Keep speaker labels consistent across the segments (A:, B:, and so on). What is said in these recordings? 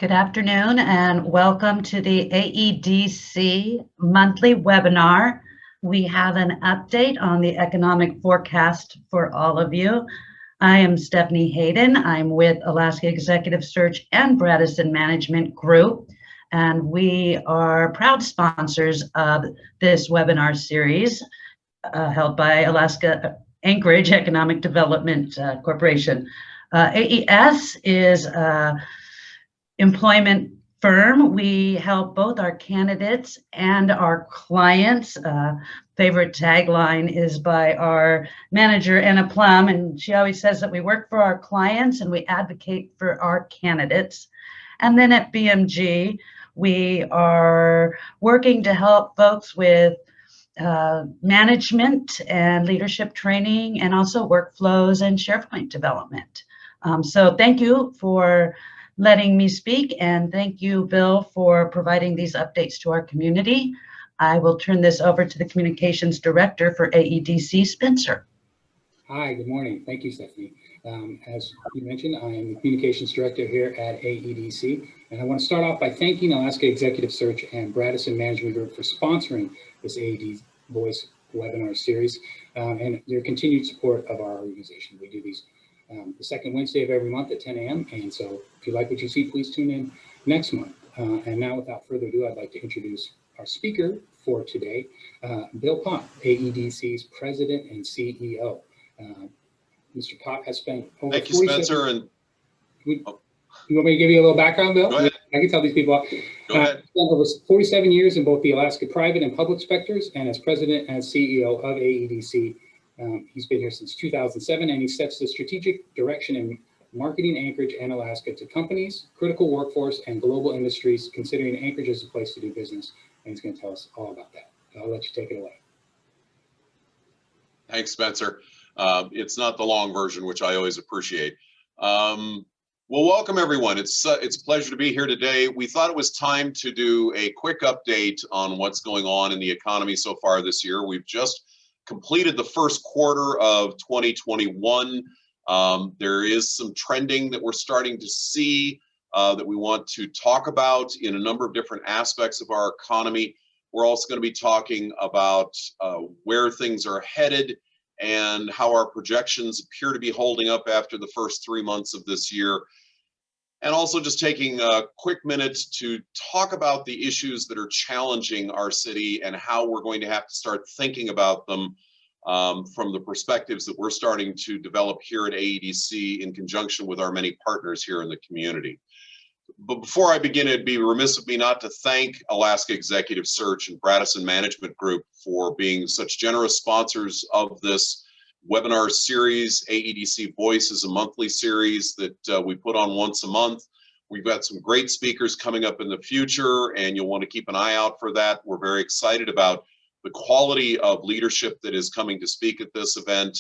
A: Good afternoon and welcome to the AEDC monthly webinar. We have an update on the economic forecast for all of you. I am Stephanie Hayden. I'm with Alaska Executive Search and Bradison Management Group, and we are proud sponsors of this webinar series held by Alaska Anchorage Economic Development Corporation. AES is employment firm. We help both our candidates and our clients. Favorite tagline is by our manager, Anna Plum, and she always says that we work for our clients and we advocate for our candidates. And then at BMG, we are working to help folks with management and leadership training and also workflows and SharePoint development. So thank you for letting me speak, and thank you, Bill, for providing these updates to our community. I will turn this over to the Communications Director for AEDC, Spencer.
B: Hi, good morning. Thank you, Stephanie. As you mentioned, I am the Communications Director here at AEDC, and I want to start off by thanking Alaska Executive Search and Bradison Management Group for sponsoring this AED Voice webinar series and your continued support of our organization. We do these the second Wednesday of every month at 10 a.m. And so if you like what you see, please tune in next month. And now without further ado, I'd like to introduce our speaker for today, Bill Popp, AEDC's President and CEO. Mr. Popp has spent over
C: Thank you, Spencer. And
B: you want me to give you a little background, Bill?
C: Go ahead.
B: I can tell these people.
C: Go ahead.
B: Spent over 47 years in both the Alaska private and public sectors, and as President and CEO of AEDC. He's been here since 2007, and he sets the strategic direction in marketing Anchorage and Alaska to companies, critical workforce, and global industries, considering Anchorage as a place to do business. And he's going to tell us all about that. I'll let you take it away.
C: Thanks, Spencer. It's not the long version, which I always appreciate. Well, welcome, everyone. It's a pleasure to be here today. We thought it was time to do a quick update on what's going on in the economy so far this year. We've just completed the first quarter of 2021. There is some trending that we're starting to see that we want to talk about in a number of different aspects of our economy. We're also going to be talking about where things are headed and how our projections appear to be holding up after the first 3 months of this year. And also just taking a quick minute to talk about the issues that are challenging our city and how we're going to have to start thinking about them from the perspectives that we're starting to develop here at AEDC in conjunction with our many partners here in the community. But before I begin, it'd be remiss of me not to thank Alaska Executive Search and Bradison Management Group for being such generous sponsors of this webinar series. AEDC Voice is a monthly series that we put on once a month. We've got some great speakers coming up in the future, and you'll want to keep an eye out for that. We're very excited about the quality of leadership that is coming to speak at this event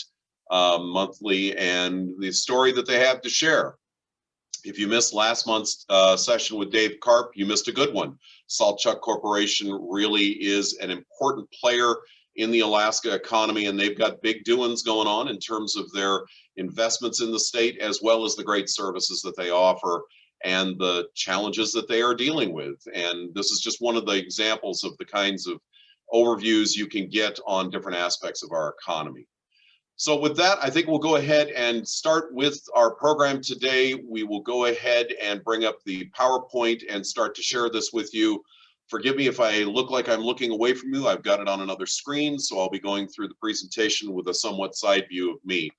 C: monthly and the story that they have to share. If you missed last month's session with Dave Karp, you missed a good one. Saltchuk Corporation really is an important player in the Alaska economy, and they've got big doings going on in terms of their investments in the state, as well as the great services that they offer and the challenges that they are dealing with. And this is just one of the examples of the kinds of overviews you can get on different aspects of our economy. So with that, I think we'll go ahead and start with our program today. We will go ahead and bring up the PowerPoint and start to share this with you. Forgive me if I look like I'm looking away from you. I've got it on another screen, so I'll be going through the presentation with a somewhat side view of me.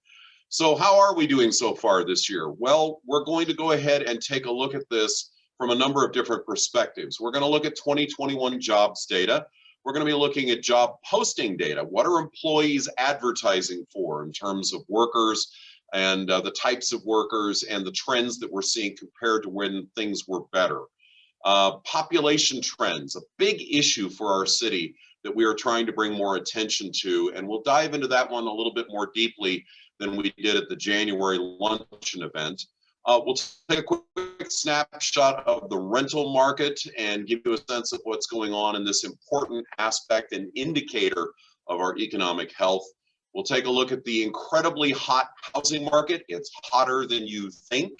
C: So how are we doing so far this year? Well, we're going to go ahead and take a look at this from a number of different perspectives. We're going to look at 2021 jobs data. We're going to be looking at job posting data. What are employees advertising for in terms of workers and the types of workers and the trends that we're seeing compared to when things were better? Population trends, a big issue for our city that we are trying to bring more attention to, and we'll dive into that one a little bit more deeply than we did at the January luncheon event. We'll take a quick snapshot of the rental market and give you a sense of what's going on in this important aspect and indicator of our economic health. We'll take a look at the incredibly hot housing market. It's hotter than you think.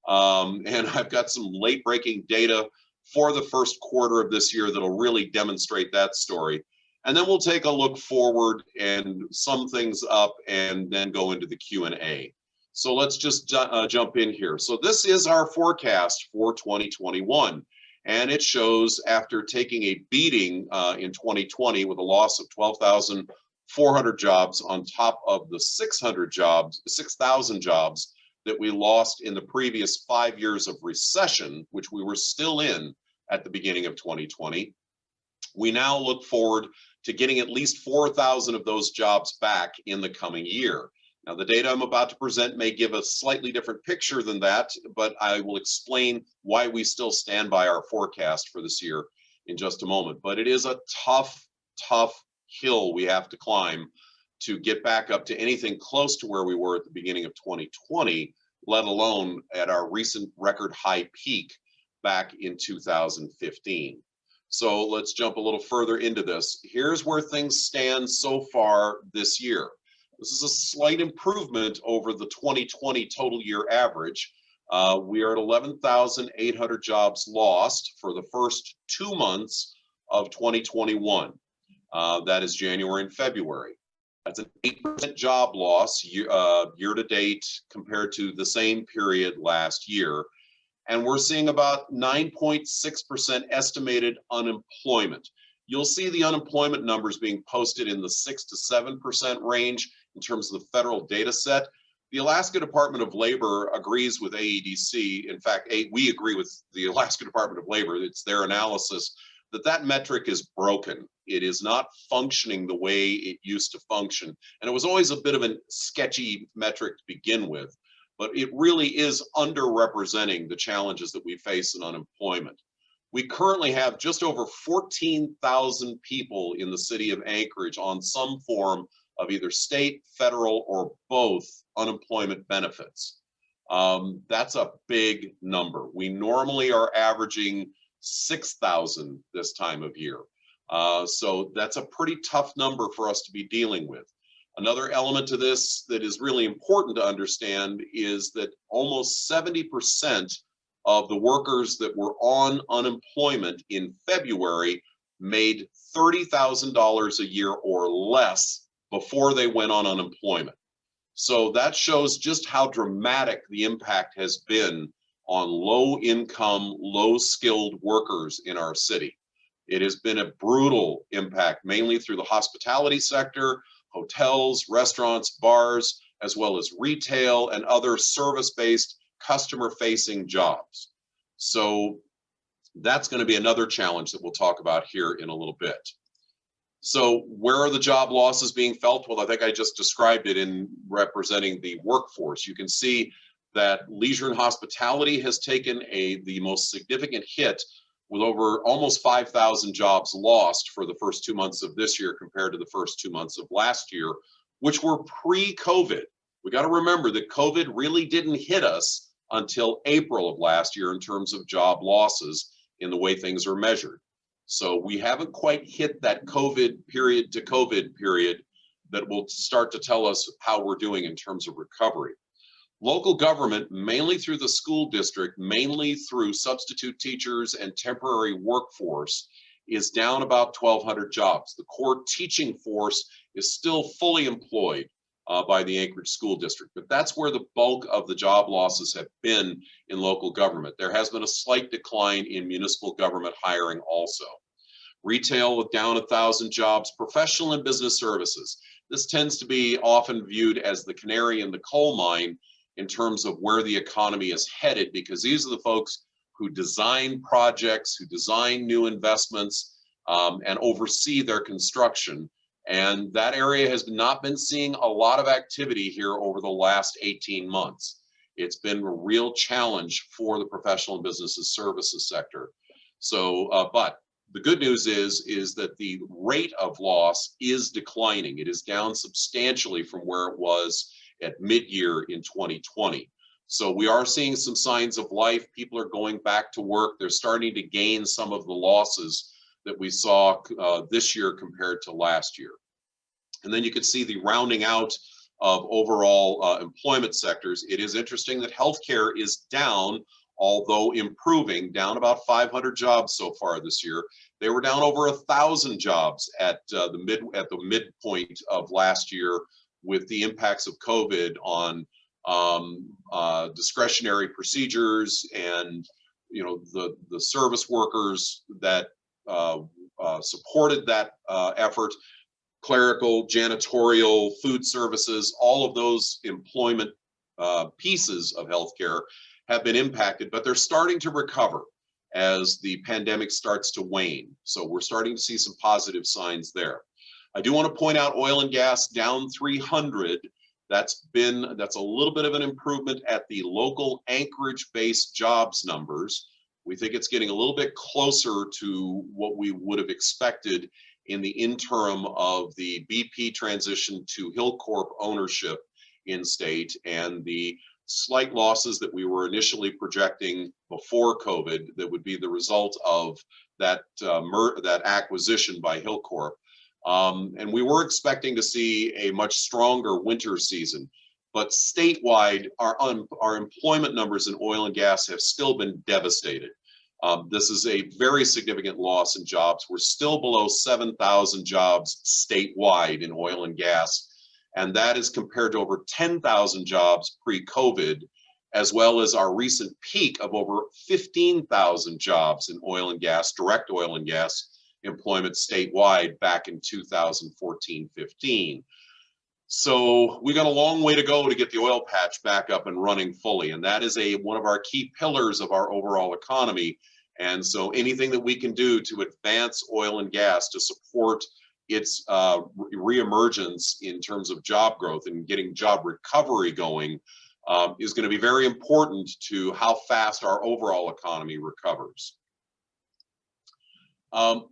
C: And I've got some late breaking data for the first quarter of this year that'll really demonstrate that story. And then we'll take a look forward and sum things up and then go into the Q&A. So let's just jump in here. So this is our forecast for 2021. And it shows, after taking a beating in 2020 with a loss of 12,400 jobs on top of the 6,000 jobs that we lost in the previous 5 years of recession, which we were still in at the beginning of 2020, we now look forward to getting at least 4,000 of those jobs back in the coming year. Now, the data I'm about to present may give a slightly different picture than that, but I will explain why we still stand by our forecast for this year in just a moment. But it is a tough hill we have to climb to get back up to anything close to where we were at the beginning of 2020, let alone at our recent record high peak back in 2015. So let's jump a little further into this. Here's where things stand so far this year. This is a slight improvement over the 2020 total year average. We are at 11,800 jobs lost for the first 2 months of 2021. That is January and February. That's an 8% job loss year to date compared to the same period last year. And we're seeing about 9.6% estimated unemployment. You'll see the unemployment numbers being posted in the 6 to 7% range in terms of the federal data set. The Alaska Department of Labor agrees with AEDC. In fact, we agree with the Alaska Department of Labor. It's their analysis that that metric is broken. It is not functioning the way it used to function. And it was always a bit of a sketchy metric to begin with, but it really is underrepresenting the challenges that we face in unemployment. We currently have just over 14,000 people in the city of Anchorage on some form of either state, federal, or both unemployment benefits. That's a big number. We normally are averaging 6,000 this time of year. So that's a pretty tough number for us to be dealing with. Another element to this that is really important to understand is that almost 70% of the workers that were on unemployment in February made $30,000 a year or less before they went on unemployment. So that shows just how dramatic the impact has been on low-income, low-skilled workers in our city. It has been a brutal impact, mainly through the hospitality sector, hotels, restaurants, bars, as well as retail and other service-based, customer-facing jobs. So that's going to be another challenge that we'll talk about here in a little bit. So where are the job losses being felt? Well, I think I just described it in representing the workforce. You can see that leisure and hospitality has taken the most significant hit, with over almost 5,000 jobs lost for the first 2 months of this year compared to the first 2 months of last year, which were pre-COVID. We got to remember that COVID really didn't hit us until April of last year in terms of job losses in the way things are measured. So we haven't quite hit that COVID period to COVID period that will start to tell us how we're doing in terms of recovery. Local government, mainly through the school district, mainly through substitute teachers and temporary workforce, is down about 1,200 jobs. The core teaching force is still fully employed by the Anchorage School District, but that's where the bulk of the job losses have been in local government. There has been a slight decline in municipal government hiring also. Retail down 1,000 jobs, professional and business services. This tends to be often viewed as the canary in the coal mine in terms of where the economy is headed, because these are the folks who design projects, who design new investments, and oversee their construction. And that area has not been seeing a lot of activity here over the last 18 months. It's been a real challenge for the professional and business services sector. So, but the good news is that the rate of loss is declining. It is down substantially from where it was at mid-year in 2020. So we are seeing some signs of life. People are going back to work. They're starting to gain some of the losses that we saw this year compared to last year. And then you can see the rounding out of overall employment sectors, it is interesting that healthcare is down, although improving, down about 500 jobs so far this year. They were down over 1,000 jobs at the midpoint of last year, with the impacts of COVID on discretionary procedures and the service workers that supported that effort. Clerical, janitorial, food services, all of those employment pieces of healthcare have been impacted, but they're starting to recover as the pandemic starts to wane. So we're starting to see some positive signs there. I do want to point out oil and gas down 300. That's a little bit of an improvement at the local Anchorage-based jobs numbers. We think it's getting a little bit closer to what we would have expected in the interim of the BP transition to Hillcorp ownership in state, and the slight losses that we were initially projecting before COVID that would be the result of that acquisition by Hillcorp. And we were expecting to see a much stronger winter season, but statewide, our employment numbers in oil and gas have still been devastated. This is a very significant loss in jobs. We're still below 7,000 jobs statewide in oil and gas, and that is compared to over 10,000 jobs pre-COVID, as well as our recent peak of over 15,000 jobs in oil and gas, direct oil and gas employment statewide back in 2014-15. So we got a long way to go to get the oil patch back up and running fully, and that is one of our key pillars of our overall economy. And so anything that we can do to advance oil and gas to support its reemergence in terms of job growth and getting job recovery going is going to be very important to how fast our overall economy recovers.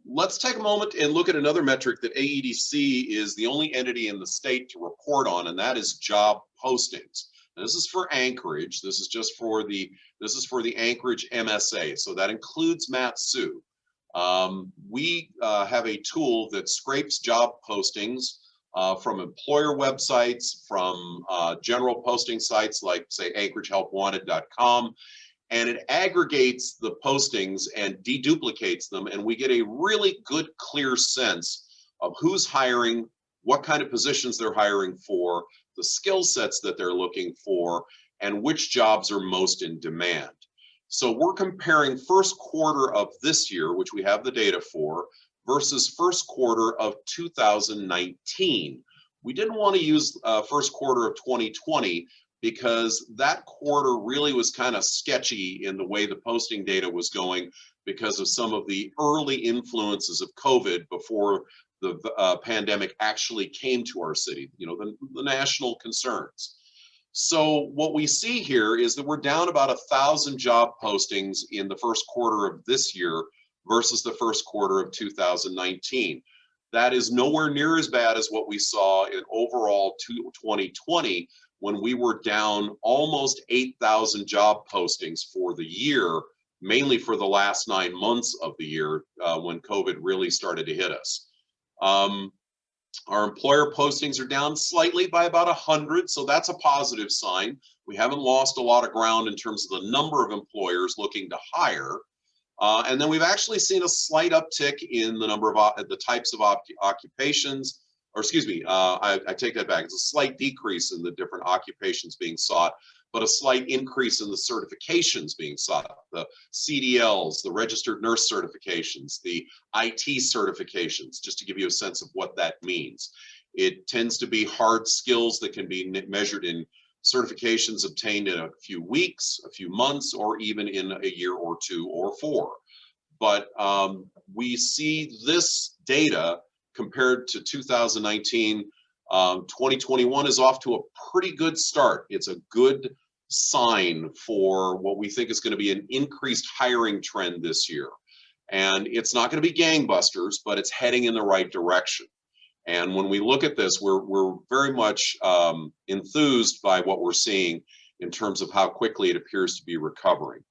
C: Let's take a moment and look at another metric that AEDC is the only entity in the state to report on, and that is job postings. Now, this is for Anchorage. This is just for the Anchorage MSA, so that includes Mat-Su. We have a tool that scrapes job postings from employer websites, from general posting sites like, say, AnchorageHelpWanted.com, and it aggregates the postings and deduplicates them, and we get a really good, clear sense of who's hiring, what kind of positions they're hiring for, the skill sets that they're looking for, and which jobs are most in demand. So we're comparing first quarter of this year, which we have the data for, versus first quarter of 2019. We didn't want to use first quarter of 2020 because that quarter really was kind of sketchy in the way the posting data was going because of some of the early influences of COVID before the pandemic actually came to our city, the national concerns. So what we see here is that we're down about 1,000 job postings in the first quarter of this year versus the first quarter of 2019. That is nowhere near as bad as what we saw in overall 2020, when we were down almost 8,000 job postings for the year, mainly for the last 9 months of the year when COVID really started to hit us. Our employer postings are down slightly by about 100, so that's a positive sign. We haven't lost a lot of ground in terms of the number of employers looking to hire. And then we've actually seen a slight uptick in the number of the types of occupations, or excuse me, I take that back. It's a slight decrease in the different occupations being sought, but a slight increase in the certifications being sought, the CDLs, the registered nurse certifications, the IT certifications, just to give you a sense of what that means. It tends to be hard skills that can be measured in certifications obtained in a few weeks, a few months, or even in a year or 2 or 4. But we see this data compared to 2019. 2021 is off to a pretty good start. It's a good sign for what we think is going to be an increased hiring trend this year. And it's not going to be gangbusters, but it's heading in the right direction. And when we look at this, we're very much enthused by what we're seeing in terms of how quickly it appears to be recovering.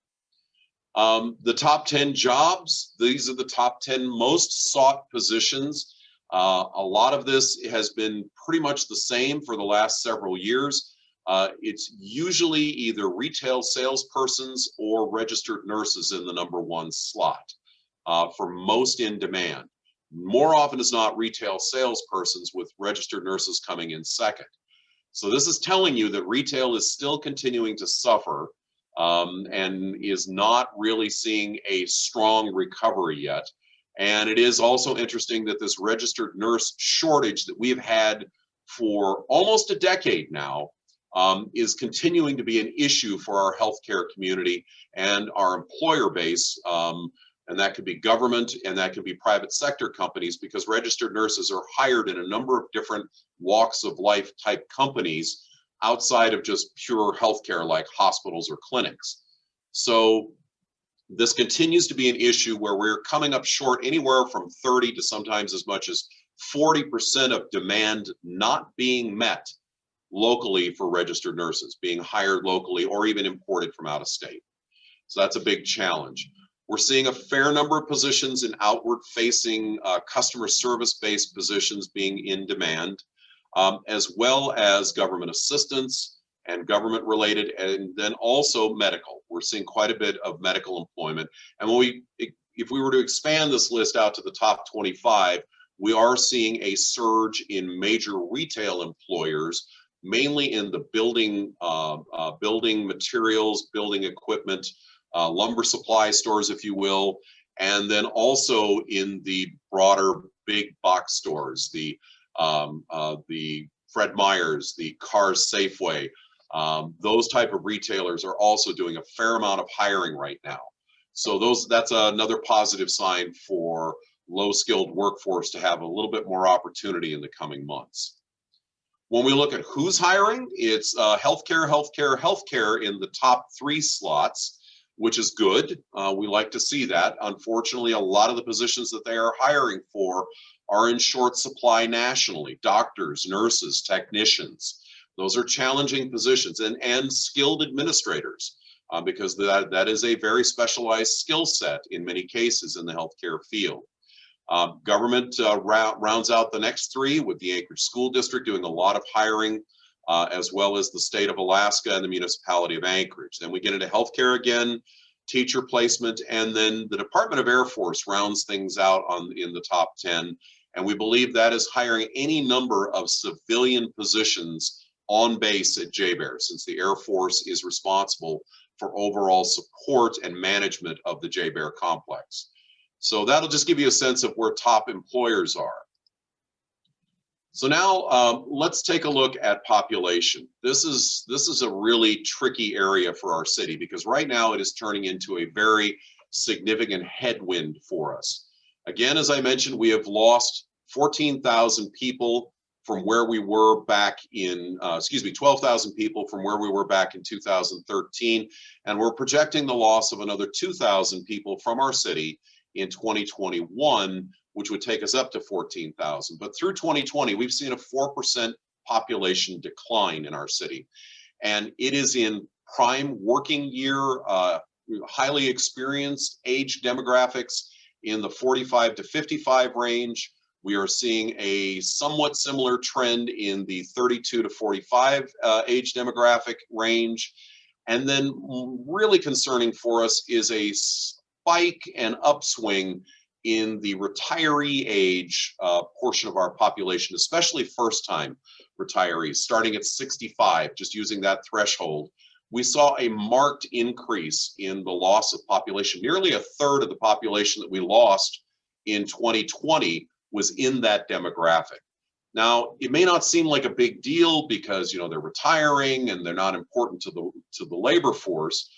C: The top 10 jobs, these are the top 10 most sought positions A lot of this has been pretty much the same for the last several years. It's usually either retail salespersons or registered nurses in the #1 slot for most in demand. More often as not, retail salespersons, with registered nurses coming in second. So this is telling you that retail is still continuing to suffer and is not really seeing a strong recovery yet. And it is also interesting that this registered nurse shortage that we have had for almost a decade now is continuing to be an issue for our healthcare community and our employer base. And that could be government and that could be private sector companies, because registered nurses are hired in a number of different walks of life type companies outside of just pure healthcare like hospitals or clinics. So this continues to be an issue where we're coming up short anywhere from 30 to sometimes as much as 40% of demand not being met locally for registered nurses, being hired locally or even imported from out of state. So that's a big challenge. We're seeing a fair number of positions in outward facing customer service based positions being in demand, as well as government assistance and government related, and then also medical. We're seeing quite a bit of medical employment. And if we were to expand this list out to the top 25, we are seeing a surge in major retail employers, mainly in the building materials, building equipment, lumber supply stores, if you will, and then also in the broader big box stores, the Fred Meyers, the Cars Safeway, those type of retailers are also doing a fair amount of hiring right now. So that's another positive sign for low-skilled workforce to have a little bit more opportunity in the coming months. When we look at who's hiring, it's healthcare, healthcare, healthcare in the top 3 slots, which is good. We like to see that. Unfortunately, a lot of the positions that they are hiring for are in short supply nationally. Doctors, nurses, technicians. Those are challenging positions, and skilled administrators, because that is a very specialized skill set in many cases in the healthcare field. Government rounds out the next 3 with the Anchorage School District doing a lot of hiring, as well as the state of Alaska and the municipality of Anchorage. Then we get into healthcare again, teacher placement, and then the Department of Air Force rounds things out in the top 10. And we believe that is hiring any number of civilian positions on base at JBER, since the Air Force is responsible for overall support and management of the JBER complex. So that'll just give you a sense of where top employers are. So now let's take a look at population. This is a really tricky area for our city, because right now it is turning into a very significant headwind for us. Again, as I mentioned, we have lost 14,000 people from where we were back in, 12,000 people from where we were back in 2013. And we're projecting the loss of another 2,000 people from our city in 2021, which would take us up to 14,000. But through 2020, we've seen a 4% population decline in our city. And it is in prime working year, highly experienced age demographics in the 45 to 55 range. We are seeing a somewhat similar trend in the 32 to 45 age demographic range. And then really concerning for us is a spike and upswing in the retiree age portion of our population, especially first-time retirees, starting at 65, just using that threshold. We saw a marked increase in the loss of population. Nearly a third of the population that we lost in 2020 was in that demographic. Now, it may not seem like a big deal because, you know, they're retiring and they're not important to the labor force,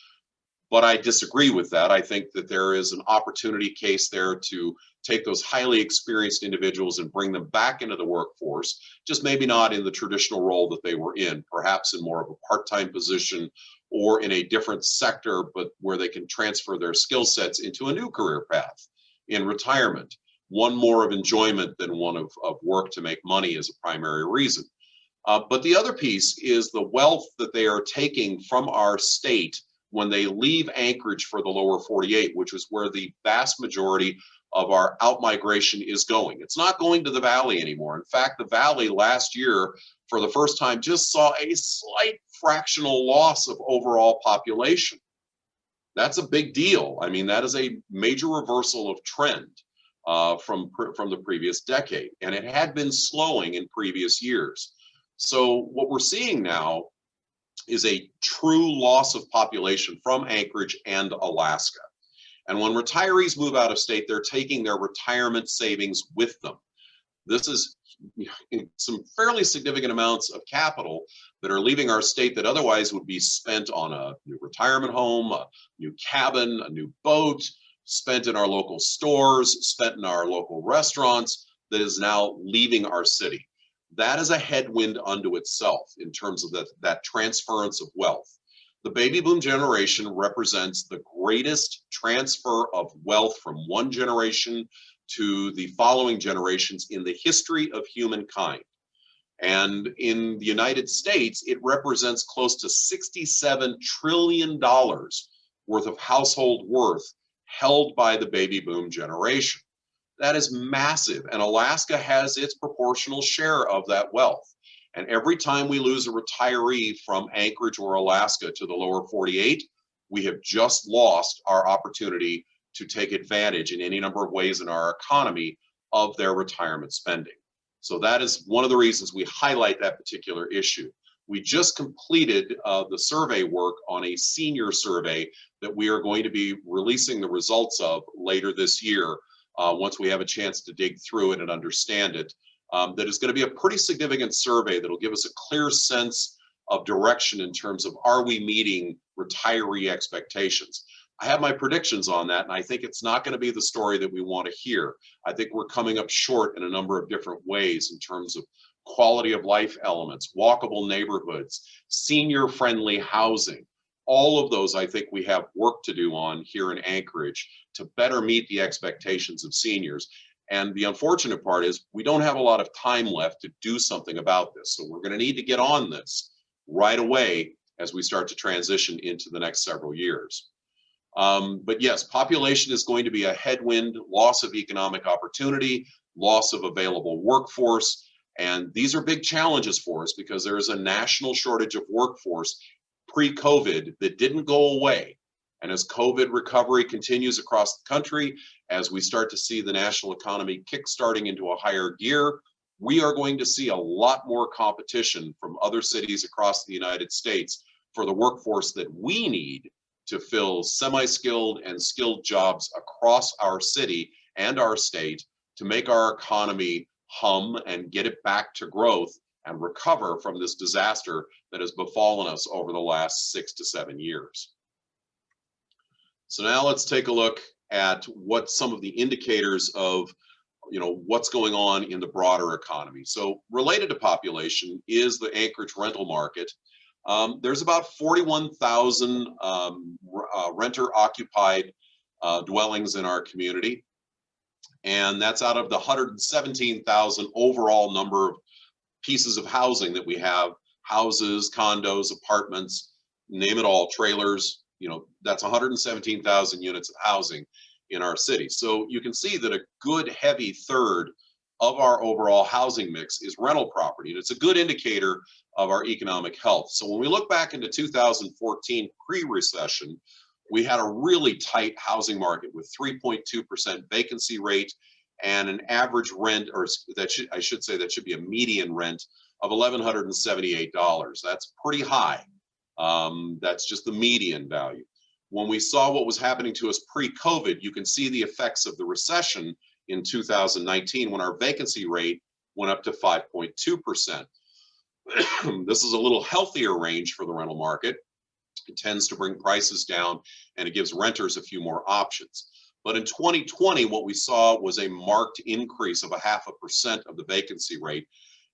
C: but I disagree with that. I think that there is an opportunity case there to take those highly experienced individuals and bring them back into the workforce, just maybe not in the traditional role that they were in, perhaps in more of a part-time position or in a different sector, but where they can transfer their skill sets into a new career path in retirement. One more of enjoyment than one of work to make money is a primary reason. But the other piece is the wealth that they are taking from our state when they leave Anchorage for the lower 48, which is where the vast majority of our outmigration is going. It's not going to the Valley anymore. In fact, the Valley last year, for the first time, just saw a slight fractional loss of overall population. That's a big deal. I mean, that is a major reversal of trend from the previous decade, and it had been slowing in previous years. So what we're seeing now is a true loss of population from Anchorage and Alaska. And when retirees move out of state, they're taking their retirement savings with them. This is some fairly significant amounts of capital that are leaving our state that otherwise would be spent on a new retirement home, a new cabin, a new boat, spent in our local stores, spent in our local restaurants, that is now leaving our city. That is a headwind unto itself in terms of that transference of wealth. The baby boom generation represents the greatest transfer of wealth from one generation to the following generations in the history of humankind. And in the United States, it represents close to $67 trillion worth of household worth held by the baby boom generation. That is massive, and Alaska has its proportional share of that wealth. And every time we lose a retiree from Anchorage or Alaska to the lower 48, we have just lost our opportunity to take advantage in any number of ways in our economy of their retirement spending. So that is one of the reasons we highlight that particular issue. We just completed the survey work on a senior survey that we are going to be releasing the results of later this year, once we have a chance to dig through it and understand it. That is going to be a pretty significant survey that will give us a clear sense of direction in terms of, are we meeting retiree expectations? I have my predictions on that, and I think it's not going to be the story that we want to hear. I think we're coming up short in a number of different ways in terms of quality of life elements, walkable neighborhoods, senior-friendly housing. All of those, I think we have work to do on here in Anchorage to better meet the expectations of seniors. And the unfortunate part is we don't have a lot of time left to do something about this. So we're going to need to get on this right away as we start to transition into the next several years. But yes, population is going to be a headwind, loss of economic opportunity, loss of available workforce. And these are big challenges for us because there is a national shortage of workforce pre-COVID that didn't go away. And as COVID recovery continues across the country, as we start to see the national economy kickstarting into a higher gear, we are going to see a lot more competition from other cities across the United States for the workforce that we need to fill semi-skilled and skilled jobs across our city and our state to make our economy hum and get it back to growth and recover from this disaster that has befallen us over the last 6 to 7 years. So now let's take a look at what some of the indicators of, what's going on in the broader economy. So related to population is the Anchorage rental market. There's about 41,000 renter-occupied dwellings in our community, and that's out of the 117,000 overall number of pieces of housing that we have: houses, condos, apartments, name it all, trailers. That's 117,000 units of housing in our city. So you can see that a good heavy third of our overall housing mix is rental property, and it's a good indicator of our economic health. So when we look back into 2014 pre-recession, we had a really tight housing market with 3.2% vacancy rate and an average rent, or that should be a median rent of $1,178. That's pretty high. That's just the median value. When we saw what was happening to us pre-COVID, you can see the effects of the recession in 2019 when our vacancy rate went up to 5.2%. This is a little healthier range for the rental market. It tends to bring prices down and it gives renters a few more options. But in 2020, what we saw was a marked increase of 0.5% of the vacancy rate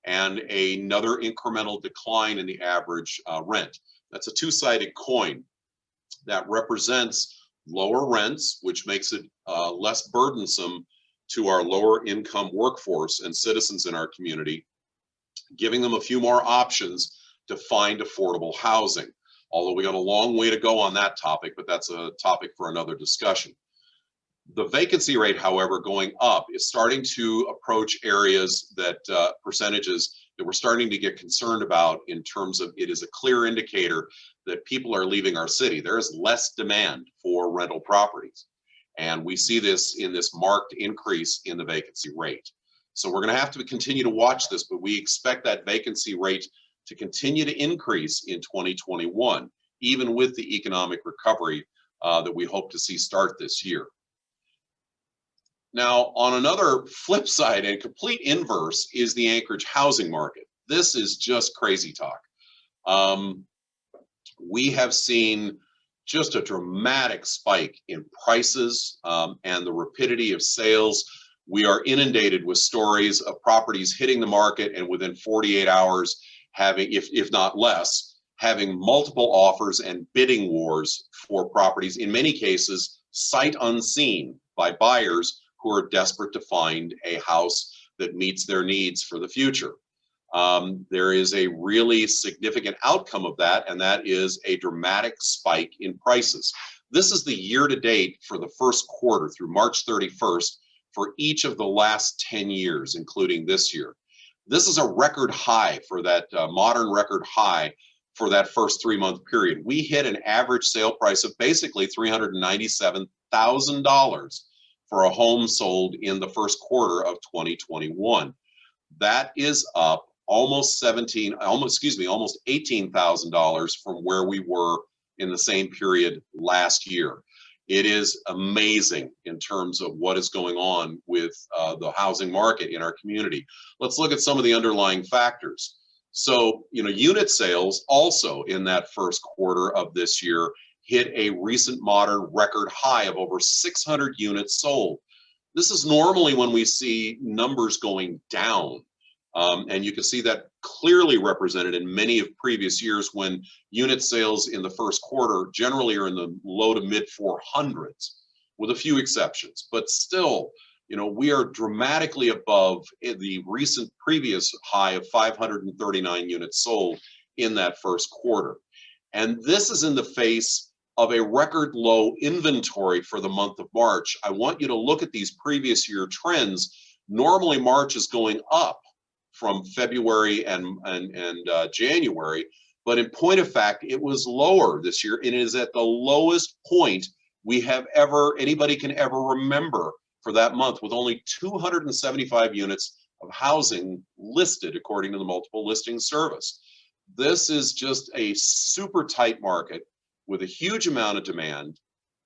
C: and another incremental decline in the average rent. That's a two-sided coin that represents lower rents, which makes it less burdensome to our lower income workforce and citizens in our community, giving them a few more options to find affordable housing. although we got a long way to go on that topic, but that's a topic for another discussion. The vacancy rate, however, going up is starting to approach areas that percentages that we're starting to get concerned about in terms of it is a clear indicator that people are leaving our city. There is less demand for rental properties. And we see this in this marked increase in the vacancy rate. So we're going to have to continue to watch this, but we expect that vacancy rate to continue to increase in 2021, even with the economic recovery that we hope to see start this year. Now, on another flip side and complete inverse is the Anchorage housing market. This is just crazy talk. We have seen just a dramatic spike in prices and the rapidity of sales. We are inundated with stories of properties hitting the market and within 48 hours having, if not less, having multiple offers and bidding wars for properties, in many cases, sight unseen by buyers who are desperate to find a house that meets their needs for the future. There is a really significant outcome of that, and that is a dramatic spike in prices. This is the year-to-date for the first quarter through March 31st for each of the last 10 years, including this year. This is a record high for that, modern record high for that first 3-month period. We hit an average sale price of basically $397,000 for a home sold in the first quarter of 2021. That is up almost $18,000 from where we were in the same period last year. It is amazing in terms of what is going on with the housing market in our community. Let's look at some of the underlying factors. So, unit sales also in that first quarter of this year hit a recent modern record high of over 600 units sold. This is normally when we see numbers going down. And you can see that clearly represented in many of previous years when unit sales in the first quarter generally are in the low to mid 400s, with a few exceptions. But still, we are dramatically above the recent previous high of 539 units sold in that first quarter. And this is in the face of a record low inventory for the month of March. I want you to look at these previous year trends. Normally, March is going up from February and January, but in point of fact, it was lower this year. It is at the lowest point we have anybody can ever remember for that month, with only 275 units of housing listed according to the multiple listing service. This is just a super tight market with a huge amount of demand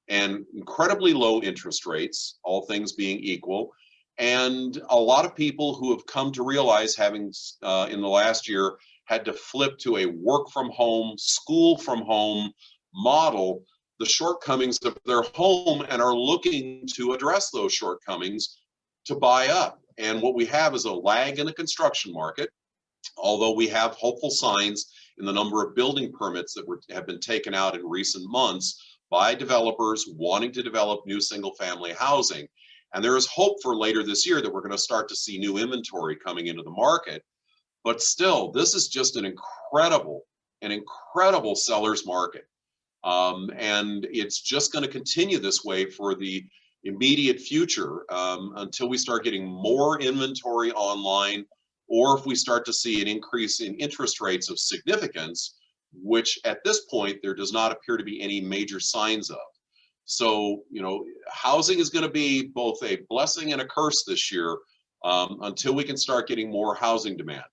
C: and incredibly low interest rates, all things being equal. And a lot of people who have come to realize, having in the last year had to flip to a work from home, school from home model, the shortcomings of their home, and are looking to address those shortcomings to buy up. And what we have is a lag in the construction market, although we have hopeful signs in the number of building permits that have been taken out in recent months by developers wanting to develop new single family housing. And there is hope for later this year that we're going to start to see new inventory coming into the market. But still, this is just an incredible seller's market. And it's just going to continue this way for the immediate future until we start getting more inventory online, or if we start to see an increase in interest rates of significance, which at this point, there does not appear to be any major signs of. So, housing is going to be both a blessing and a curse this year until we can start getting more housing demand.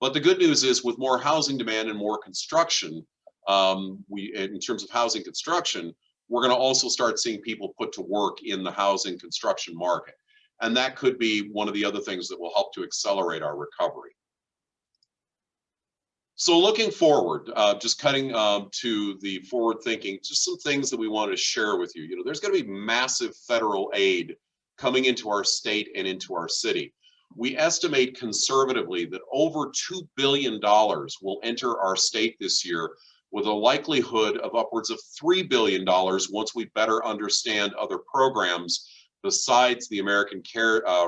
C: But the good news is, with more housing demand and more construction, in terms of housing construction, we're going to also start seeing people put to work in the housing construction market. And that could be one of the other things that will help to accelerate our recovery. So looking forward, just cutting to the forward thinking, just some things that we wanted to share with you. There's going to be massive federal aid coming into our state and into our city. We estimate conservatively that over $2 billion will enter our state this year, with a likelihood of upwards of $3 billion once we better understand other programs besides the American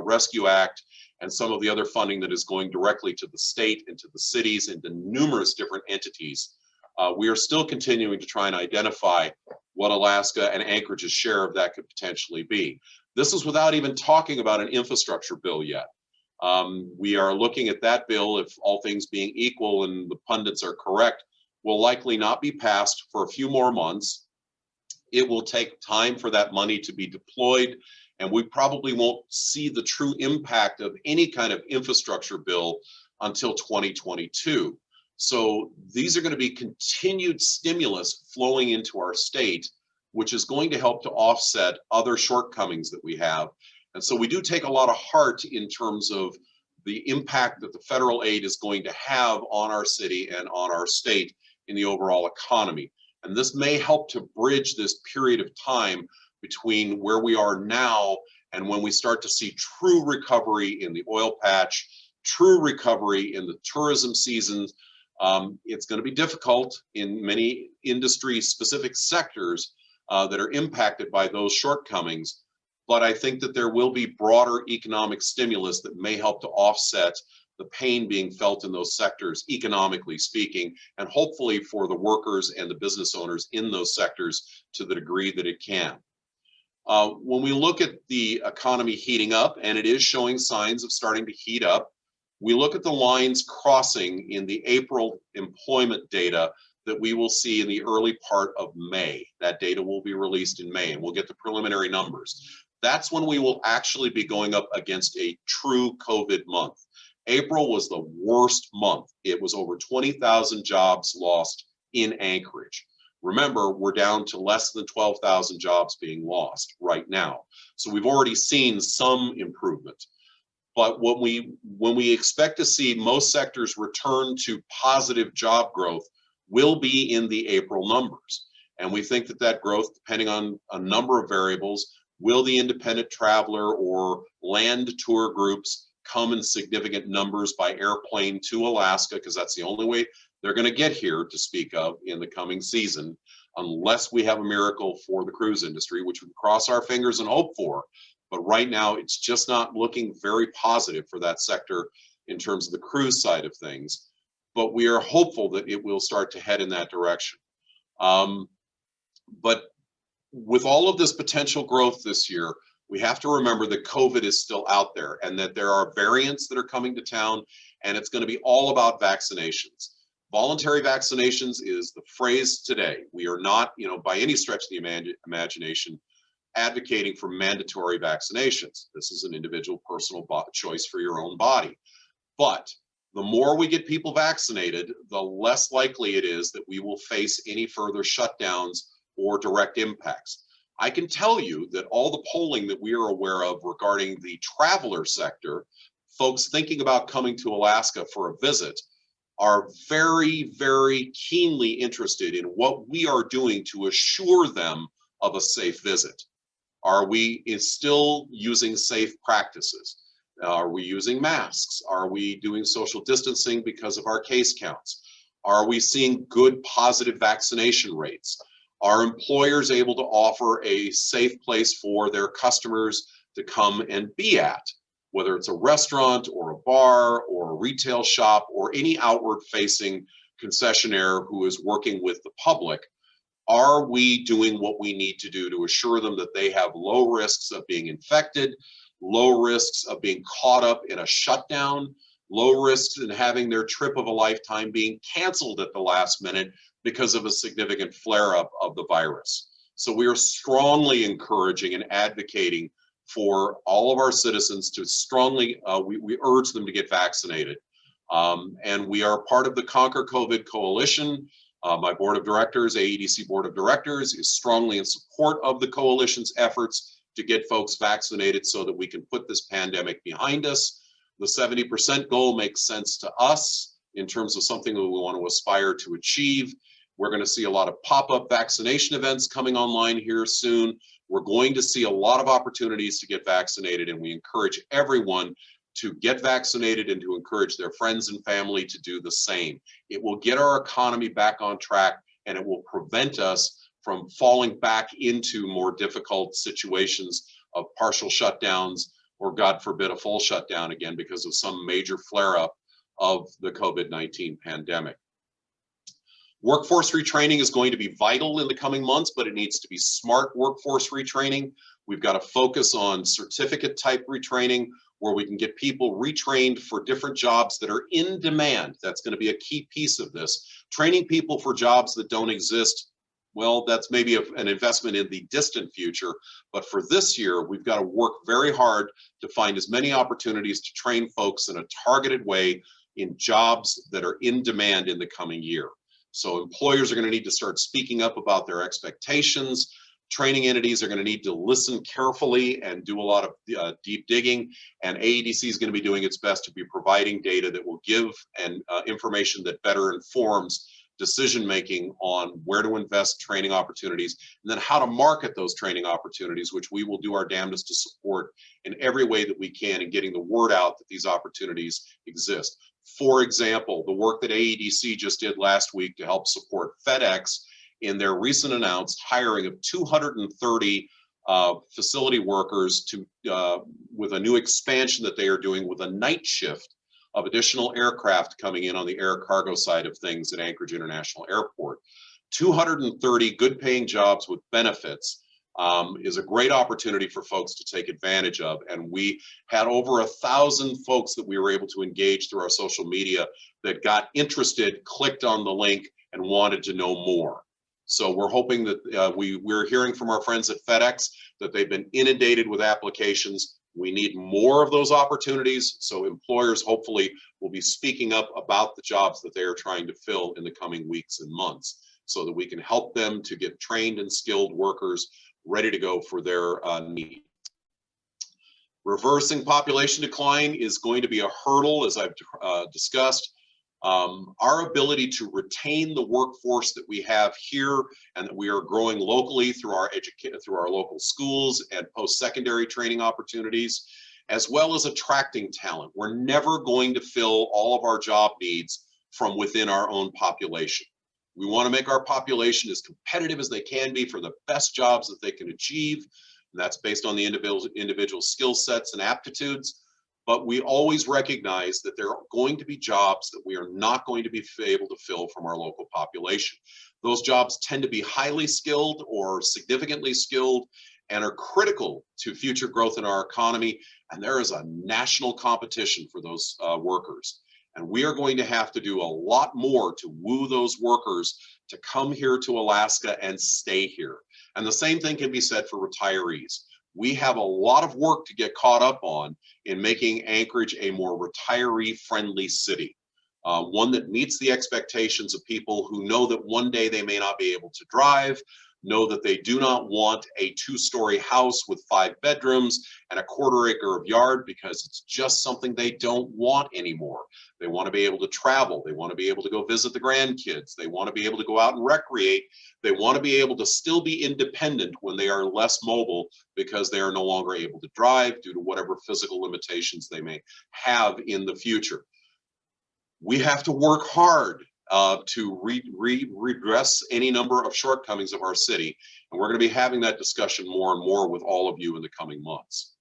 C: Rescue Act and some of the other funding that is going directly to the state and to the cities and to numerous different entities We are still continuing to try and identify what Alaska and Anchorage's share of that could potentially be. This is without even talking about an infrastructure bill yet. We are looking at that bill, if all things being equal and the pundits are correct, will likely not be passed for a few more months. It will take time for that money to be deployed, and we probably won't see the true impact of any kind of infrastructure bill until 2022. So these are going to be continued stimulus flowing into our state, which is going to help to offset other shortcomings that we have. And so we do take a lot of heart in terms of the impact that the federal aid is going to have on our city and on our state in the overall economy. And this may help to bridge this period of time between where we are now and when we start to see true recovery in the oil patch, true recovery in the tourism season. It's going to be difficult in many industry-specific sectors that are impacted by those shortcomings. But I think that there will be broader economic stimulus that may help to offset the pain being felt in those sectors, economically speaking, and hopefully for the workers and the business owners in those sectors to the degree that it can. When we look at the economy heating up, and it is showing signs of starting to heat up, we look at the lines crossing in the April employment data that we will see in the early part of May. That data will be released in May, and we'll get the preliminary numbers. That's when we will actually be going up against a true COVID month. April was the worst month. It was over 20,000 jobs lost in Anchorage. Remember, we're down to less than 12,000 jobs being lost right now. So we've already seen some improvement. But when we expect to see most sectors return to positive job growth will be in the April numbers. And we think that that growth, depending on a number of variables, will the independent traveler or land tour groups come in significant numbers by airplane to Alaska, because that's the only way they're going to get here to speak of in the coming season, unless we have a miracle for the cruise industry, which we cross our fingers and hope for. But right now, it's just not looking very positive for that sector in terms of the cruise side of things. But we are hopeful that it will start to head in that direction. But with all of this potential growth this year, we have to remember that COVID is still out there and that there are variants that are coming to town, and it's going to be all about vaccinations. Voluntary vaccinations is the phrase today. We are not, by any stretch of the imagination, advocating for mandatory vaccinations. This is an individual personal choice for your own body. But the more we get people vaccinated, the less likely it is that we will face any further shutdowns or direct impacts. I can tell you that all the polling that we are aware of regarding the traveler sector, folks thinking about coming to Alaska for a visit, are very, very keenly interested in what we are doing to assure them of a safe visit. Are we still using safe practices? Are we using masks? Are we doing social distancing because of our case counts? Are we seeing good positive vaccination rates? Are employers able to offer a safe place for their customers to come and be at, whether it's a restaurant or a bar or a retail shop or any outward facing concessionaire who is working with the public? Are we doing what we need to do to assure them that they have low risks of being infected, low risks of being caught up in a shutdown, low risks in having their trip of a lifetime being canceled at the last minute because of a significant flare-up of the virus? So we are strongly encouraging and advocating for all of our citizens to strongly, we urge them to get vaccinated. And we are part of the Conquer COVID Coalition. My board of directors, AEDC board of directors, is strongly in support of the coalition's efforts to get folks vaccinated so that we can put this pandemic behind us. The 70% goal makes sense to us in terms of something that we want to aspire to achieve. We're going to see a lot of pop-up vaccination events coming online here soon. We're going to see a lot of opportunities to get vaccinated, and we encourage everyone to get vaccinated and to encourage their friends and family to do the same. It will get our economy back on track, and it will prevent us from falling back into more difficult situations of partial shutdowns or, God forbid, a full shutdown again because of some major flare-up of the COVID-19 pandemic. Workforce retraining is going to be vital in the coming months, but it needs to be smart workforce retraining. We've got to focus on certificate type retraining where we can get people retrained for different jobs that are in demand. That's going to be a key piece of this. Training people for jobs that don't exist, well, that's maybe an investment in the distant future. But for this year, we've got to work very hard to find as many opportunities to train folks in a targeted way in jobs that are in demand in the coming year. So employers are going to need to start speaking up about their expectations. Training entities are going to need to listen carefully and do a lot of deep digging. And AEDC is going to be doing its best to be providing data that will give and information that better informs decision-making on where to invest training opportunities, and then how to market those training opportunities, which we will do our damnedest to support in every way that we can in getting the word out that these opportunities exist. For example, the work that AEDC just did last week to help support FedEx in their recent announced hiring of 230 facility workers to with a new expansion that they are doing with a night shift of additional aircraft coming in on the air cargo side of things at Anchorage International Airport. 230 good paying jobs with benefits is a great opportunity for folks to take advantage of. And we had over 1,000 folks that we were able to engage through our social media that got interested, clicked on the link, and wanted to know more. So we're hoping that we're hearing from our friends at FedEx that they've been inundated with applications. We need more of those opportunities, so employers hopefully will be speaking up about the jobs that they are trying to fill in the coming weeks and months, so that we can help them to get trained and skilled workers ready to go for their needs. Reversing population decline is going to be a hurdle, as I've discussed. Our ability to retain the workforce that we have here and that we are growing locally through our local schools and post-secondary training opportunities, as well as attracting talent. We're never going to fill all of our job needs from within our own population. We want to make our population as competitive as they can be for the best jobs that they can achieve. And that's based on the individual skill sets and aptitudes. But we always recognize that there are going to be jobs that we are not going to be able to fill from our local population. Those jobs tend to be highly skilled or significantly skilled and are critical to future growth in our economy. And there is a national competition for those workers. And we are going to have to do a lot more to woo those workers to come here to Alaska and stay here. And the same thing can be said for retirees. We have a lot of work to get caught up on in making Anchorage a more retiree-friendly city, one that meets the expectations of people who know that one day they may not be able to drive, know that they do not want a 2-story house with 5 bedrooms and a 1/4 acre of yard, because it's just something they don't want anymore. They want to be able to travel. They want to be able to go visit the grandkids. They want to be able to go out and recreate. They want to be able to still be independent when they are less mobile because they are no longer able to drive due to whatever physical limitations they may have in the future. We have to work hard to redress any number of shortcomings of our city. And we're going to be having that discussion more and more with all of you in the coming months.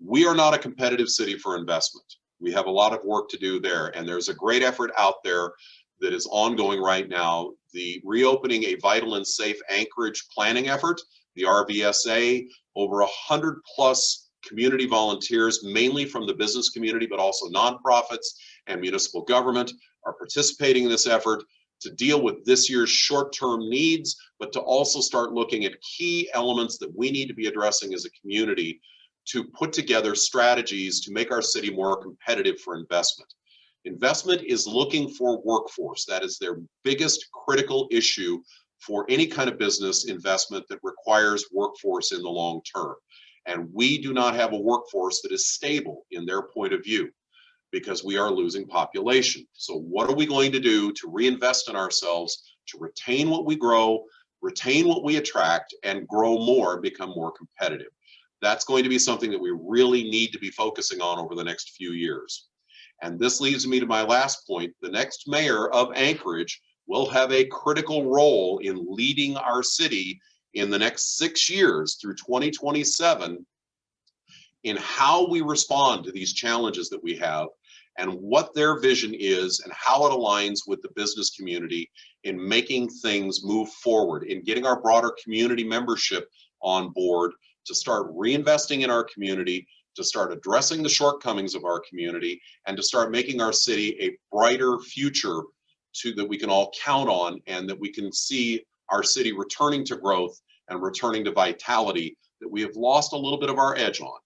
C: We are not a competitive city for investment. We have a lot of work to do there. And there's a great effort out there that is ongoing right now. The Reopening a Vital and Safe Anchorage planning effort, the RVSA, over 100+ community volunteers, mainly from the business community, but also nonprofits and municipal government, are participating in this effort to deal with this year's short-term needs, but to also start looking at key elements that we need to be addressing as a community to put together strategies to make our city more competitive for investment. Investment is looking for workforce. That is their biggest critical issue for any kind of business investment that requires workforce in the long term. And we do not have a workforce that is stable in their point of view, because we are losing population. So what are we going to do to reinvest in ourselves, to retain what we grow, retain what we attract, and grow more and become more competitive? That's going to be something that we really need to be focusing on over the next few years. And this leads me to my last point. The next mayor of Anchorage will have a critical role in leading our city in the next 6 years through 2027 in how we respond to these challenges that we have and what their vision is and how it aligns with the business community in making things move forward, in getting our broader community membership on board to start reinvesting in our community, to start addressing the shortcomings of our community, and to start making our city a brighter future that we can all count on, and that we can see our city returning to growth and returning to vitality that we have lost a little bit of our edge on.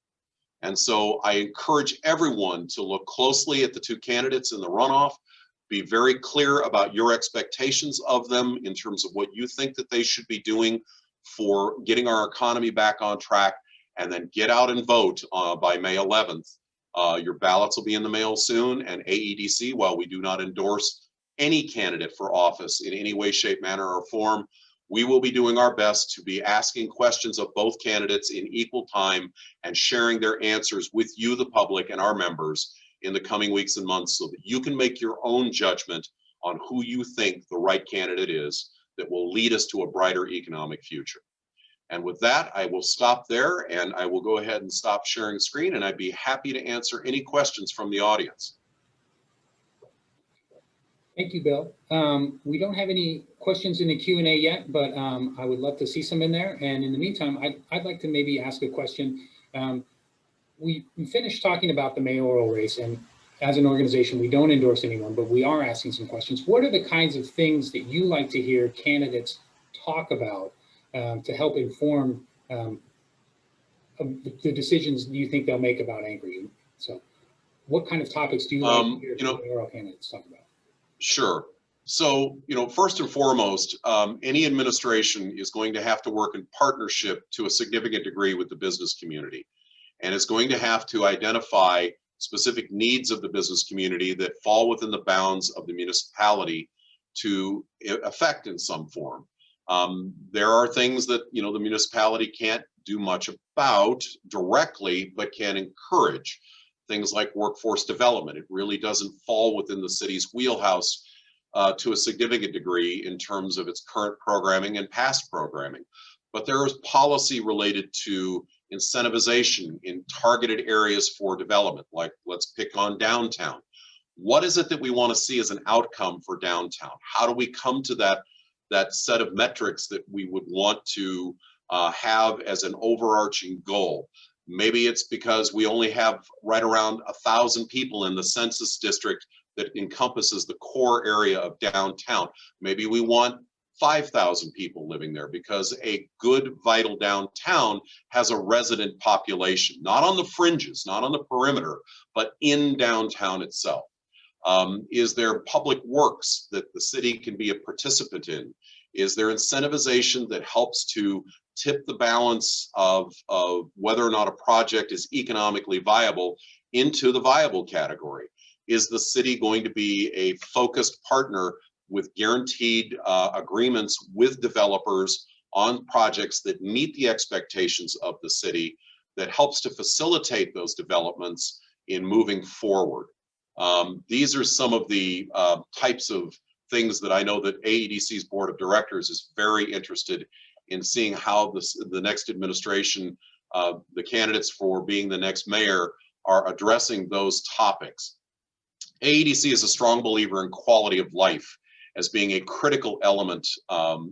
C: And so I encourage everyone to look closely at the two candidates in the runoff, be very clear about your expectations of them in terms of what you think that they should be doing for getting our economy back on track, and then get out and vote by May 11th. Your ballots will be in the mail soon, and AEDC, while we do not endorse any candidate for office in any way, shape, manner, or form, we will be doing our best to be asking questions of both candidates in equal time and sharing their answers with you, the public, and our members in the coming weeks and months, so that you can make your own judgment on who you think the right candidate is that will lead us to a brighter economic future. And with that, I will stop there, and I will go ahead and stop sharing screen, and I'd be happy to answer any questions from the audience.
B: Thank you, Bill. We don't have any questions in the Q&A yet, but I would love to see some in there. And in the meantime, I'd like to maybe ask a question. We finished talking about the mayoral race, and as an organization, we don't endorse anyone, but we are asking some questions. What are the kinds of things that you like to hear candidates talk about to help inform the decisions you think they'll make about Anchorage? So what kind of topics do you like to hear mayoral candidates talk about?
C: Sure. So, first and foremost, any administration is going to have to work in partnership to a significant degree with the business community, and it's going to have to identify specific needs of the business community that fall within the bounds of the municipality to affect in some form. There are things that, the municipality can't do much about directly, but can encourage. Things like workforce development. It really doesn't fall within the city's wheelhouse to a significant degree in terms of its current programming and past programming. But there is policy related to incentivization in targeted areas for development, like let's pick on downtown. What is it that we want to see as an outcome for downtown? How do we come to that set of metrics that we would want to have as an overarching goal? Maybe it's because we only have right around 1,000 people in the census district that encompasses the core area of downtown. Maybe we want 5,000 people living there because a good, vital downtown has a resident population, not on the fringes, not on the perimeter, but in downtown itself. Is there public works that the city can be a participant in? Is there incentivization that helps to tip the balance of whether or not a project is economically viable into the viable category? Is the city going to be a focused partner with guaranteed agreements with developers on projects that meet the expectations of the city, that helps to facilitate those developments in moving forward? These are some of the types of things that I know that AEDC's board of directors is very interested in seeing how the next administration, the candidates for being the next mayor, are addressing those topics. AEDC is a strong believer in quality of life as being a critical element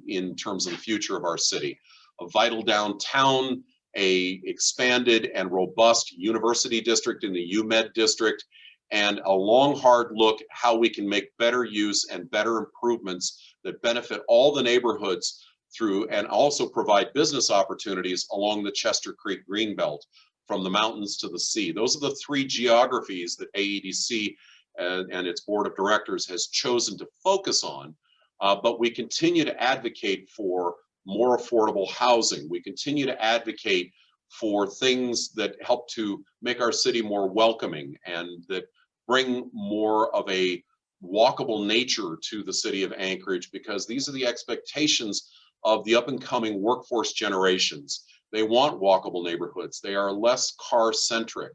C: in terms of the future of our city. A vital downtown, a expanded and robust university district in the UMed district, and a long, hard look how we can make better use and better improvements that benefit all the neighborhoods through, and also provide business opportunities along the Chester Creek Greenbelt from the mountains to the sea. Those are the three geographies that AEDC and its board of directors has chosen to focus on. But we continue to advocate for more affordable housing. We continue to advocate for things that help to make our city more welcoming and that bring more of a walkable nature to the city of Anchorage, because these are the expectations of the up and coming workforce generations. They want walkable neighborhoods. They are less car centric.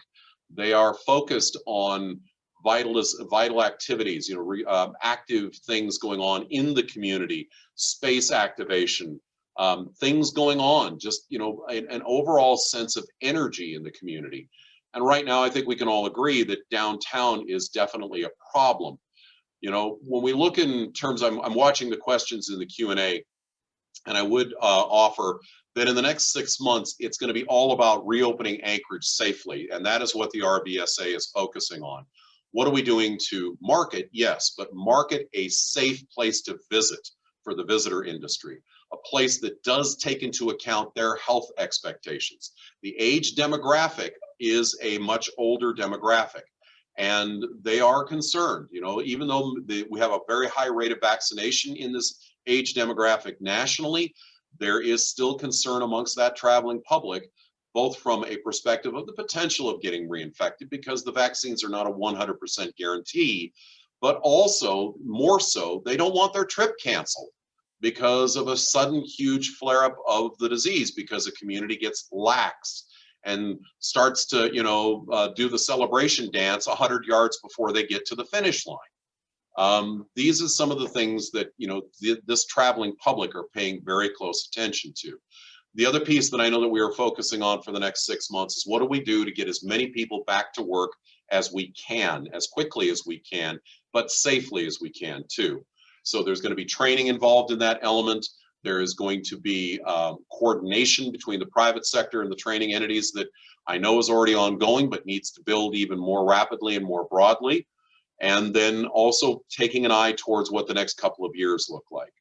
C: They are focused on vital activities, active things going on in the community, space activation, things going on, just, an overall sense of energy in the community. And right now, I think we can all agree that downtown is definitely a problem. You know, when we look in terms, I'm watching the questions in the Q&A, and I would offer that in the next 6 months, it's going to be all about reopening Anchorage safely. And that is what the RBSA is focusing on. What are we doing to market? Yes, but market a safe place to visit for the visitor industry, a place that does take into account their health expectations. The age demographic is a much older demographic, and they are concerned. You know, even though we have a very high rate of vaccination in this age demographic nationally, there is still concern amongst that traveling public, both from a perspective of the potential of getting reinfected, because the vaccines are not a 100% guarantee, but also, more so, they don't want their trip canceled because of a sudden huge flare-up of the disease, because the community gets lax and starts to, you know, do the celebration dance 100 yards before they get to the finish line. These are some of the things that, you know, this traveling public are paying very close attention to. The other piece that I know that we are focusing on for the next 6 months is what do we do to get as many people back to work as we can, as quickly as we can, but safely as we can too. So there's going to be training involved in that element. There is going to be coordination between the private sector and the training entities that I know is already ongoing, but needs to build even more rapidly and more broadly. And then also taking an eye towards what the next couple of years look like.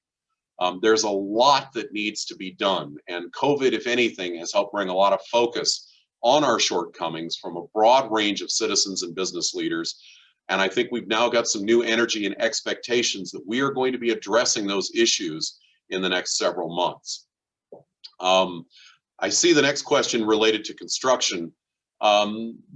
C: There's a lot that needs to be done, and COVID, if anything, has helped bring a lot of focus on our shortcomings from a broad range of citizens and business leaders. And I think we've now got some new energy and expectations that we are going to be addressing those issues in the next several months. I see the next question related to construction.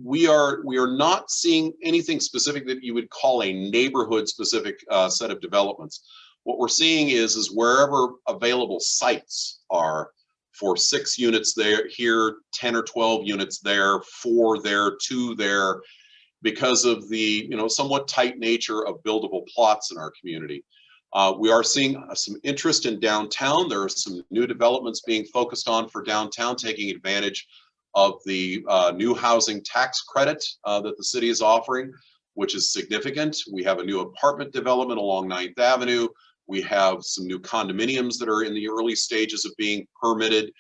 C: We are not seeing anything specific that you would call a neighborhood specific set of developments. What we're seeing is wherever available sites are for 6 units there, here, 10 or 12 units there, 4 there, 2 there, because of the, you know, somewhat tight nature of buildable plots in our community. We are seeing some interest in downtown. There are some new developments being focused on for downtown, taking advantage of the new housing tax credit that the city is offering, which is significant. We have a new apartment development along 9th Avenue. We have some new condominiums that are in the early stages of being permitted.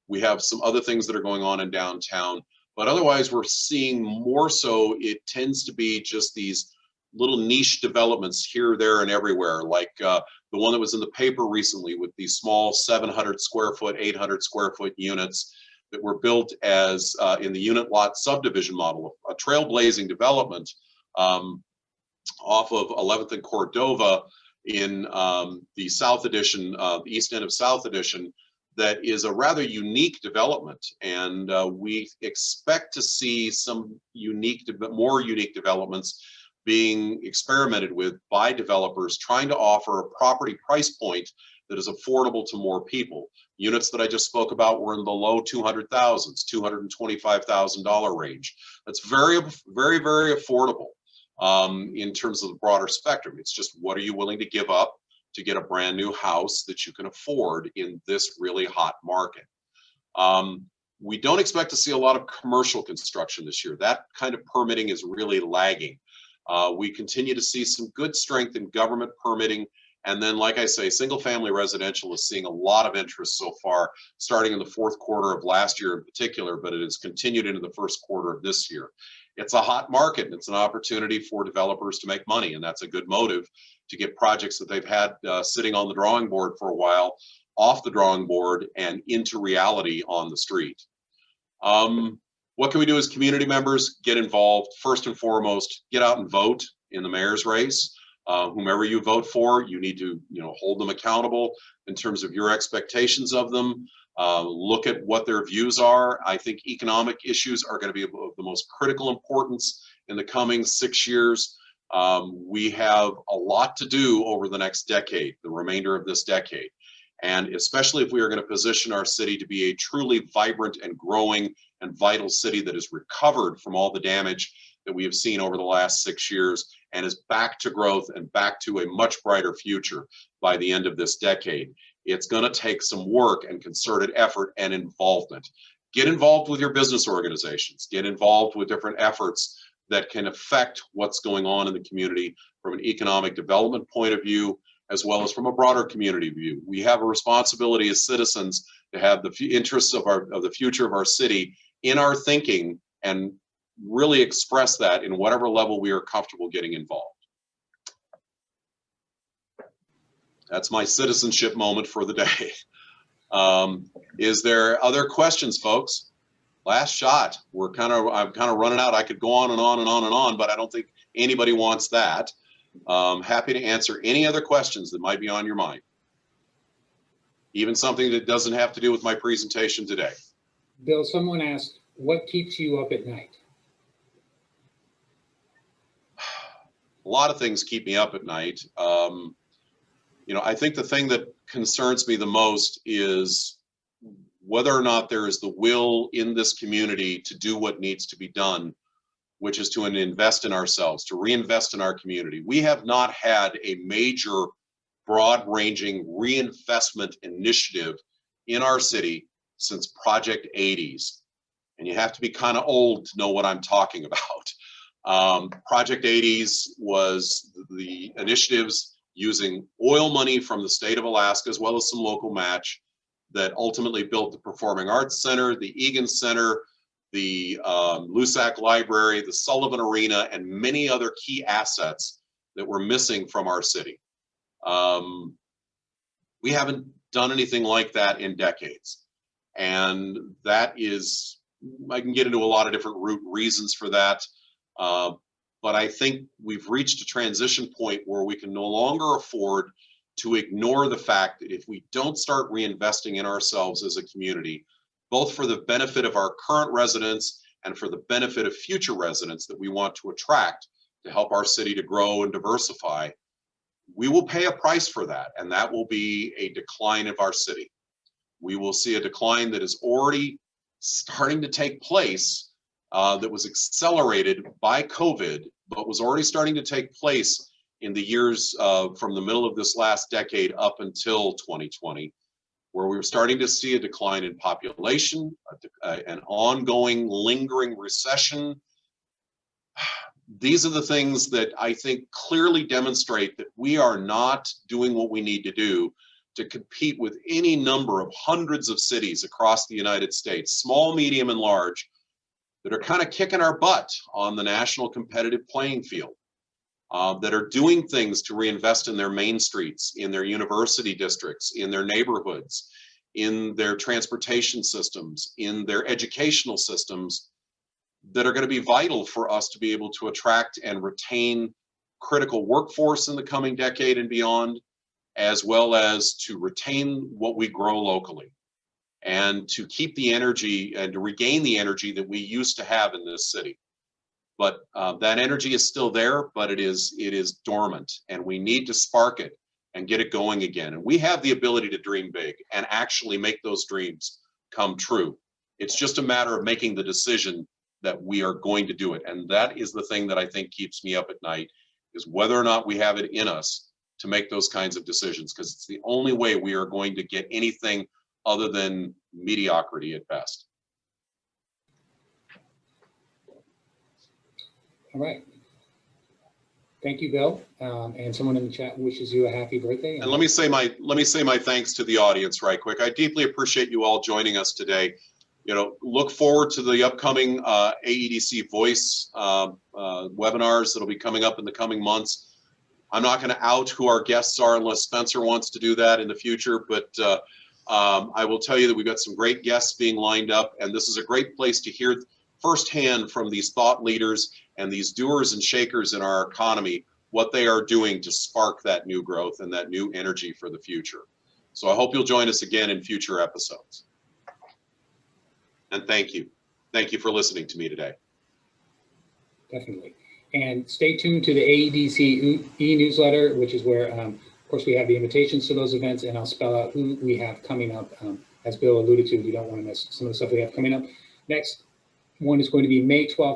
C: We have some other things that are going on in downtown, but otherwise we're seeing more so it tends to be just these little niche developments here, there, and everywhere, like the one that was in the paper recently with these small 700 square foot, 800 square foot units that were built as in the unit lot subdivision model, a trailblazing development off of 11th and Cordova in the South Edition, the east end of South Edition, that is a rather unique development. And we expect to see some more unique developments being experimented with by developers trying to offer a property price point that is affordable to more people. Units that I just spoke about were in the low 200,000s, $225,000 range. That's very, very, very affordable in terms of the broader spectrum. It's just, what are you willing to give up to get a brand new house that you can afford in this really hot market? We don't expect to see a lot of commercial construction this year. That kind of permitting is really lagging. We continue to see some good strength in government permitting. And then, like I say, single family residential is seeing a lot of interest so far, starting in the 4th quarter of last year in particular, but it has continued into the 1st quarter of this year. It's a hot market, and it's an opportunity for developers to make money, and that's a good motive to get projects that they've had sitting on the drawing board for a while off the drawing board and into reality on the street. What can we do as community members? Get involved. First and foremost, get out and vote in the mayor's race. Whomever you vote for, you need to, hold them accountable in terms of your expectations of them. Look at what their views are. I think economic issues are going to be of the most critical importance in the coming 6 years. We have a lot to do over the next decade, the remainder of this decade. And especially if we are going to position our city to be a truly vibrant and growing and vital city that is recovered from all the damage that we have seen over the last 6 years and is back to growth and back to a much brighter future by the end of this decade. It's going to take some work and concerted effort and involvement. Get involved with your business organizations. Get involved with different efforts that can affect what's going on in the community from an economic development point of view, as well as from a broader community view. We have a responsibility as citizens to have the interests of the future of our city in our thinking and really express that in whatever level we are comfortable getting involved. That's my citizenship moment for the day. Is there other questions, folks? Last shot. I'm kind of running out. I could go on and on and on and on, but I don't think anybody wants that. Happy to answer any other questions that might be on your mind. Even something that doesn't have to do with my presentation today.
B: Bill, someone asked, what keeps you up at night?
C: A lot of things keep me up at night. You know, I think the thing that concerns me the most is whether or not there is the will in this community to do what needs to be done, which is to invest in ourselves, to reinvest in our community. We have not had a major, broad-ranging reinvestment initiative in our city since Project AEDC. And you have to be kind of old to know what I'm talking about. Project AEDC was the initiatives using oil money from the state of Alaska, as well as some local match, that ultimately built the Performing Arts Center, the Egan Center, the Lusac Library, the Sullivan Arena, and many other key assets that were missing from our city. We haven't done anything like that in decades. And that is, I can get into a lot of different reasons for that. But I think we've reached a transition point where we can no longer afford to ignore the fact that if we don't start reinvesting in ourselves as a community, both for the benefit of our current residents and for the benefit of future residents that we want to attract to help our city to grow and diversify, we will pay a price for that, and that will be a decline of our city. We will see a decline that is already starting to take place, that was accelerated by COVID, but was already starting to take place in the years from the middle of this last decade up until 2020, where we were starting to see a decline in population, an ongoing lingering recession. These are the things that I think clearly demonstrate that we are not doing what we need to do to compete with any number of hundreds of cities across the United States, small, medium, and large, that are kind of kicking our butt on the national competitive playing field, that are doing things to reinvest in their main streets, in their university districts, in their neighborhoods, in their transportation systems, in their educational systems, that are going to be vital for us to be able to attract and retain critical workforce in the coming decade and beyond, as well as to retain what we grow locally, and to keep the energy and to regain the energy that we used to have in this city. But that energy is still there, but it is dormant, and we need to spark it and get it going again. And we have the ability to dream big and actually make those dreams come true. It's just a matter of making the decision that we are going to do it. And that is the thing that I think keeps me up at night, is whether or not we have it in us to make those kinds of decisions, because it's the only way we are going to get anything other than mediocrity at best.
B: All right. Thank you, Bill. And someone in the chat wishes you a happy birthday.
C: And let me say my thanks to the audience right quick. I deeply appreciate you all joining us today. You know, look forward to the upcoming AEDC Voice webinars that'll be coming up in the coming months. I'm not going to out who our guests are unless Spencer wants to do that in the future, but I will tell you that we've got some great guests being lined up, and this is a great place to hear firsthand from these thought leaders and these doers and shakers in our economy what they are doing to spark that new growth and that new energy for the future. So I hope you'll join us again in future episodes. And thank you. Thank you for listening to me today.
B: Definitely. And stay tuned to the AEDC e-newsletter, which is where, of course, we have the invitations to those events, and I'll spell out who we have coming up. As Bill alluded to, you don't want to miss some of the stuff we have coming up. Next one is going to be May 12th.